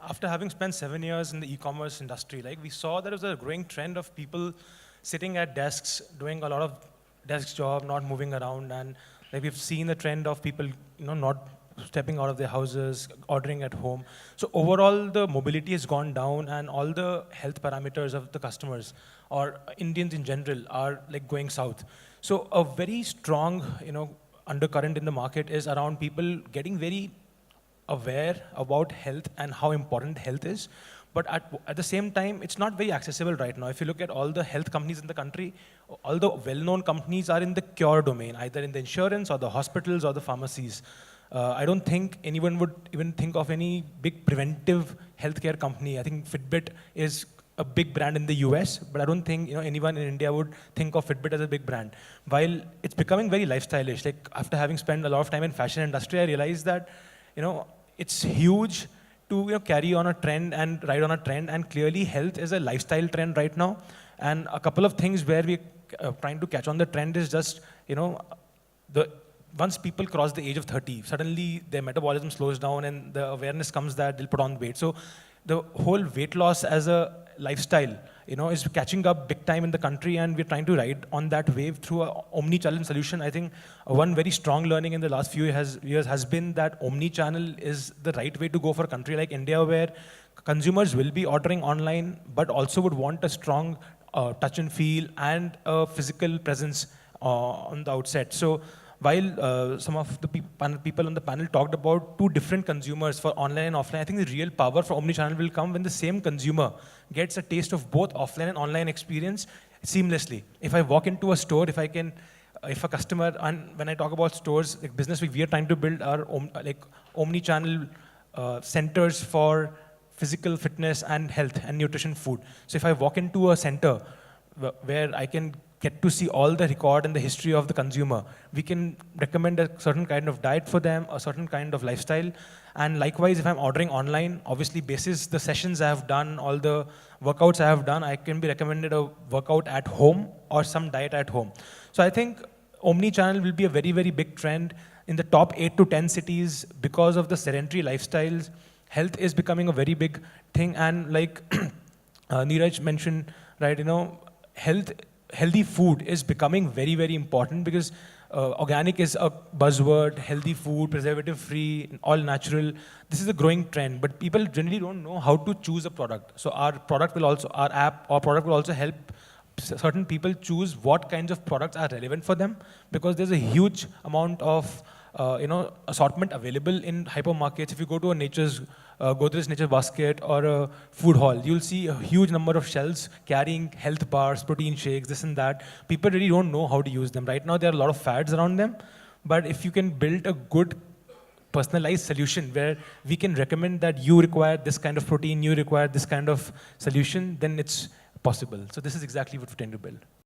after having spent 7 years in the e-commerce industry, like we saw there was a growing trend of people sitting at desks, doing a lot of desk job, not moving around, and like we've seen the trend of people, not stepping out of their houses, ordering at home. So overall, the mobility has gone down, and all the health parameters of the customers or Indians in general are like going south. So a very strong, undercurrent in the market is around people getting very aware about health and how important health is. But at the same time, it's not very accessible right now. If you look at all the health companies in the country, all the well-known companies are in the cure domain, either in the insurance or the hospitals or the pharmacies. I don't think anyone would even think of any big preventive healthcare company. I think Fitbit is a big brand in the US, but I don't think anyone in India would think of Fitbit as a big brand. While it's becoming very lifestyleish, like after having spent a lot of time in fashion industry, I realized that it's huge to carry on a trend and ride on a trend, and clearly health is a lifestyle trend right now. And a couple of things where we're trying to catch on the trend is just once people cross the age of 30, suddenly their metabolism slows down and the awareness comes that they'll put on weight. So the whole weight loss as a lifestyle, is catching up big time in the country, and we're trying to ride on that wave through an omni-channel solution. I think one very strong learning in the last few years has been that omni-channel is the right way to go for a country like India, where consumers will be ordering online, but also would want a strong touch and feel and a physical presence on the outset. So while some of the people on the panel talked about two different consumers for online and offline, I think the real power for omnichannel will come when the same consumer gets a taste of both offline and online experience seamlessly. If I walk into a store, if a customer, and when I talk about stores, like business week, we are trying to build our omnichannel centers for physical fitness and health and nutrition food. So if I walk into a center where I can get to see all the record and the history of the consumer, we can recommend a certain kind of diet for them, a certain kind of lifestyle. And likewise, if I'm ordering online, obviously basis the sessions I have done, all the workouts I have done, I can be recommended a workout at home or some diet at home. So I think omni-channel will be a very, very big trend in the top 8 to 10 cities because of the sedentary lifestyles. Health is becoming a very big thing. And like Neeraj mentioned, right, healthy food is becoming very, very important because organic is a buzzword, healthy food, preservative-free, all natural. This is a growing trend, but people generally don't know how to choose a product. So our product will also help certain people choose what kinds of products are relevant for them, because there's a huge amount of assortment available in hypermarkets. If you go to a Godrej Nature Basket or a food hall, you'll see a huge number of shelves carrying health bars, protein shakes, this and that. People really don't know how to use them. Right now, there are a lot of fads around them, but if you can build a good personalized solution where we can recommend that you require this kind of protein, you require this kind of solution, then it's possible. So this is exactly what we're trying to build.